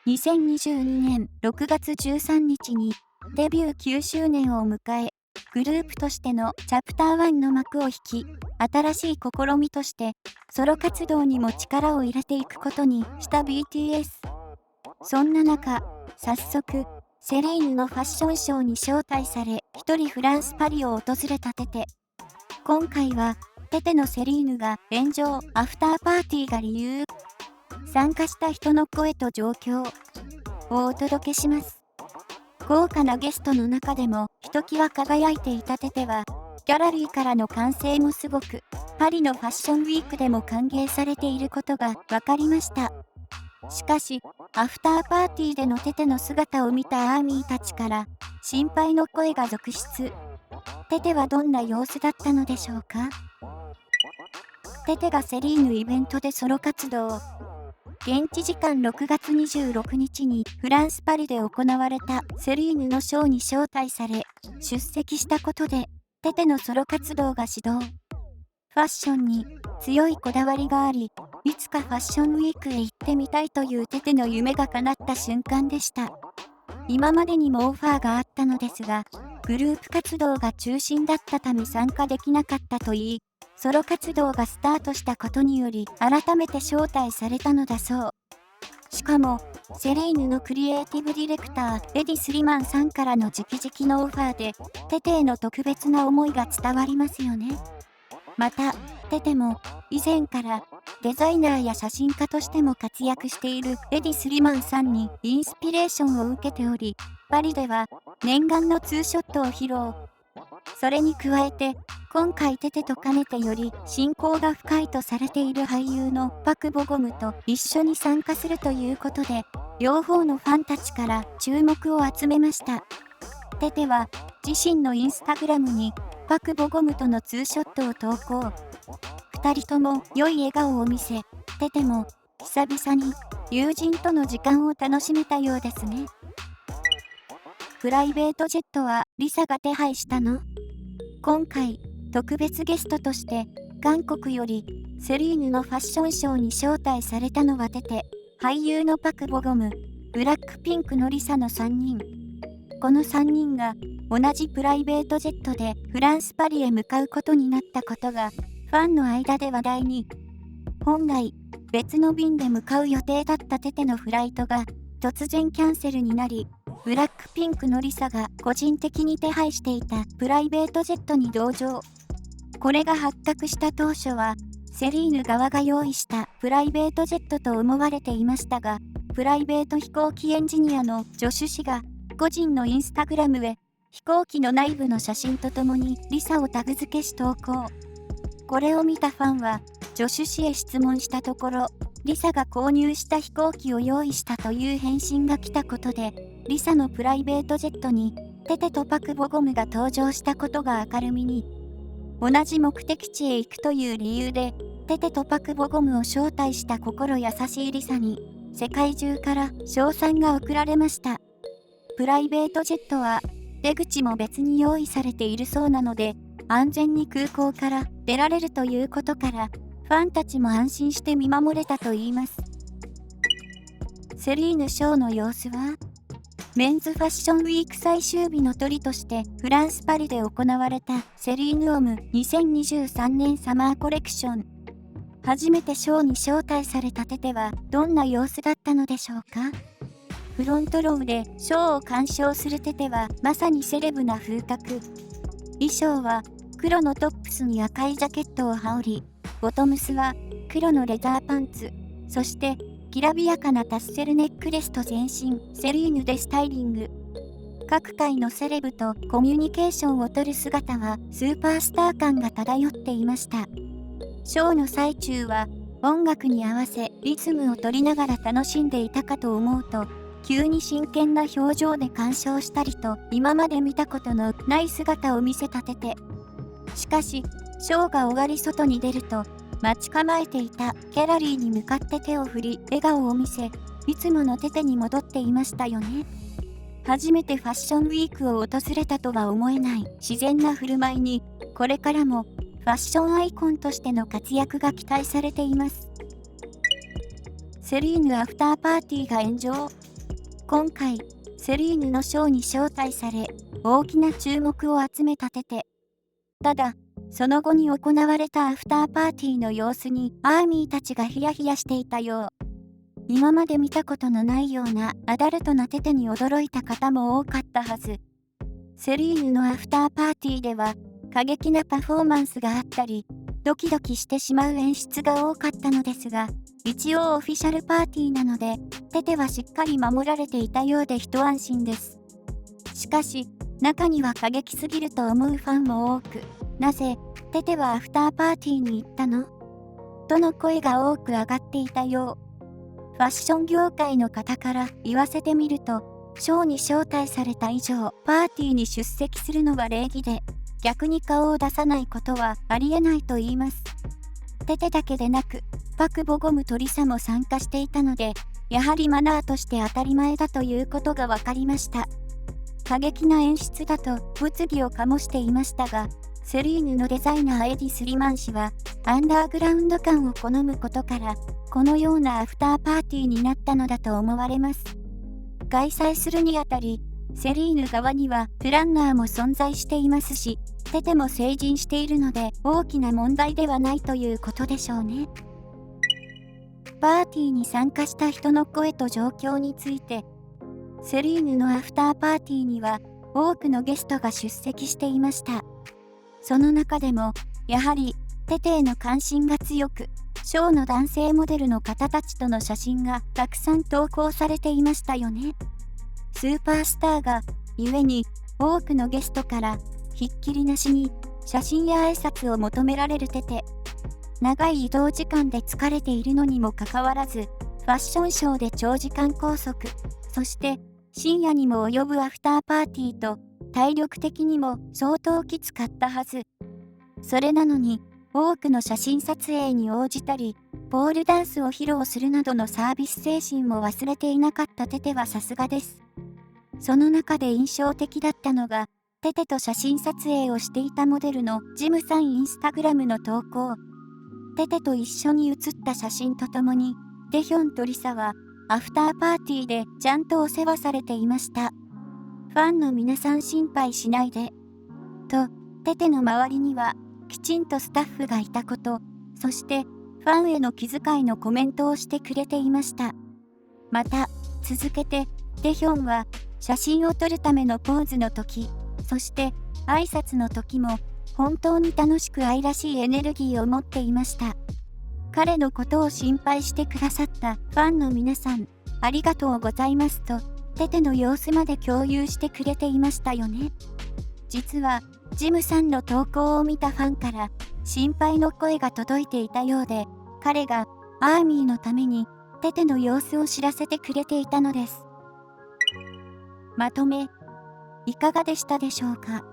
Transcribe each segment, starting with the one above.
2022年6月13日にデビュー9周年を迎え、グループとしてのチャプター1の幕を引き、新しい試みとしてソロ活動にも力を入れていくことにした BTS。そんな中、早速、セリーヌのファッションショーに招待され、一人フランス・パリを訪れたテテ。今回は、テテのセリーヌが炎上、アフターパーティーが理由。参加した人の声と状況をお届けします。豪華なゲストの中でもひときわ輝いていたテテは、ギャラリーからの歓声もすごく、パリのファッションウィークでも歓迎されていることが分かりました。しかし、アフターパーティーでのテテの姿を見たアーミーたちから心配の声が続出。テテはどんな様子だったのでしょうか？テテがセリーヌイベントでソロ活動。現地時間6月26日にフランス・パリで行われたセリーヌのショーに招待され、出席したことで、テテのソロ活動が始動。ファッションに強いこだわりがあり、いつかファッションウィークへ行ってみたいというテテの夢が叶った瞬間でした。今までにもオファーがあったのですが、グループ活動が中心だったため参加できなかったといい、ソロ活動がスタートしたことにより改めて招待されたのだそう。しかも、セリーヌのクリエイティブディレクター、エディ・スリマンさんからの直々のオファーで、テテへの特別な思いが伝わりますよね。また、テテも以前からデザイナーや写真家としても活躍しているエディ・スリマンさんにインスピレーションを受けており、パリでは念願のツーショットを披露。それに加えて、今回テテと兼ねてより親交が深いとされている俳優のパク・ボゴムと一緒に参加するということで、両方のファンたちから注目を集めました。テテは自身のインスタグラムにパク・ボゴムとのツーショットを投稿。二人とも良い笑顔を見せ、テテも久々に友人との時間を楽しめたようですね。プライベートジェットはリサが手配したの？今回、特別ゲストとして韓国よりセリーヌのファッションショーに招待されたのはテテ、俳優のパク・ボゴム、ブラックピンクのリサの3人。この3人が同じプライベートジェットでフランス・パリへ向かうことになったことがファンの間で話題に。本来、別の便で向かう予定だったテテのフライトが突然キャンセルになり、ブラックピンクのリサが個人的に手配していたプライベートジェットに同乗。これが発覚した当初は、セリーヌ側が用意したプライベートジェットと思われていましたが、プライベート飛行機エンジニアのジョシュ氏が個人のインスタグラムへ飛行機の内部の写真とともにリサをタグ付けし投稿。これを見たファンは、ジョシュ氏へ質問したところ、リサが購入した飛行機を用意したという返信が来たことで、リサのプライベートジェットにテテとパク・ボゴムが登場したことが明るみに。同じ目的地へ行くという理由で、テテとパク・ボゴムを招待した心優しいリサに、世界中から称賛が送られました。プライベートジェットは、出口も別に用意されているそうなので、安全に空港から出られるということから、ファンたちも安心して見守れたといいます。セリーヌショーの様子は、メンズファッションウィーク最終日の鳥としてフランス・パリで行われたセリーヌオム2023年サマーコレクション。初めてショーに招待されたテテはどんな様子だったのでしょうか？フロントローでショーを鑑賞するテテはまさにセレブな風格。衣装は黒のトップスに赤いジャケットを羽織り、ボトムスは黒のレザーパンツ、そしてきらびやかなタッセルネックレスと全身セリーヌでスタイリング。各界のセレブとコミュニケーションをとる姿はスーパースター感が漂っていました。ショーの最中は音楽に合わせリズムを取りながら楽しんでいたかと思うと、急に真剣な表情で鑑賞したりと今まで見たことのない姿を見せたテテ。しかし、ショーが終わり外に出ると、待ち構えていたギャラリーに向かって手を振り、笑顔を見せ、いつものテテに戻っていましたよね。初めてファッションウィークを訪れたとは思えない自然な振る舞いに、これからもファッションアイコンとしての活躍が期待されています。セリーヌアフターパーティーが炎上。今回、セリーヌのショーに招待され、大きな注目を集めたテテ。ただ、その後に行われたアフターパーティーの様子にアーミーたちがヒヤヒヤしていたよう。今まで見たことのないようなアダルトなテテに驚いた方も多かったはず。セリーヌのアフターパーティーでは、過激なパフォーマンスがあったり、ドキドキしてしまう演出が多かったのですが、一応オフィシャルパーティーなので、テテはしっかり守られていたようで一安心です。しかし、中には過激すぎると思うファンも多く、なぜ、テテはアフターパーティーに行ったの？との声が多く上がっていたよう。ファッション業界の方から言わせてみると、ショーに招待された以上、パーティーに出席するのは礼儀で、逆に顔を出さないことはありえないと言います。テテだけでなく、パクボゴムとリサも参加していたので、やはりマナーとして当たり前だということが分かりました。過激な演出だと物議を醸していましたが、セリーヌのデザイナーエディ・スリマン氏は、アンダーグラウンド感を好むことから、このようなアフターパーティーになったのだと思われます。開催するにあたり、セリーヌ側にはプランナーも存在していますし、テテも成人しているので大きな問題ではないということでしょうね。パーティーに参加した人の声と状況について、セリーヌのアフターパーティーには多くのゲストが出席していました。その中でも、やはりテテへの関心が強く、ショーの男性モデルの方たちとの写真がたくさん投稿されていましたよね。スーパースターがゆえに多くのゲストからひっきりなしに写真や挨拶を求められるテテ。長い移動時間で疲れているのにもかかわらず、ファッションショーで長時間拘束、そして深夜にも及ぶアフターパーティーと体力的にも相当きつかったはず。それなのに多くの写真撮影に応じたり、ポールダンスを披露するなどのサービス精神も忘れていなかったテテはさすがです。その中で印象的だったのが、テテと写真撮影をしていたモデルのジムさんインスタグラムの投稿。テテと一緒に写った写真とともに、テヒョンとリサはアフターパーティーでちゃんとお世話されていました。ファンの皆さん心配しないで。と、テテの周りにはきちんとスタッフがいたこと、そしてファンへの気遣いのコメントをしてくれていました。また、続けて、テヒョンは写真を撮るためのポーズの時、そして挨拶の時も本当に楽しく愛らしいエネルギーを持っていました。彼のことを心配してくださったファンの皆さん、ありがとうございますと、テテの様子まで共有してくれていましたよね。実は、ジムさんの投稿を見たファンから心配の声が届いていたようで、彼がアーミーのためにテテの様子を知らせてくれていたのです。まとめ、いかがでしたでしょうか。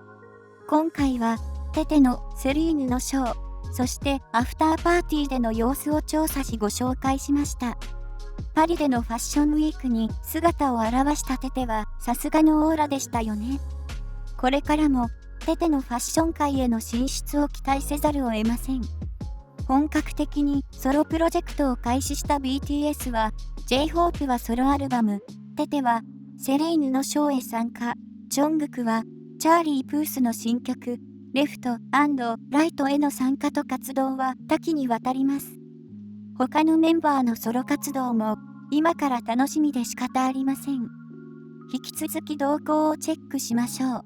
今回はテテのセリーヌのショー、そしてアフターパーティーでの様子を調査しご紹介しました。パリでのファッションウィークに姿を現したテテはさすがのオーラでしたよね。これからもテテのファッション界への進出を期待せざるを得ません。本格的にソロプロジェクトを開始した BTS は J-HOPE はソロアルバム、テテはセリーヌのショーへ参加、ジョングクはチャーリー・プースの新曲レフト&ライトへの参加と活動は多岐にわたります。他のメンバーのソロ活動も今から楽しみで仕方ありません。引き続き動向をチェックしましょう。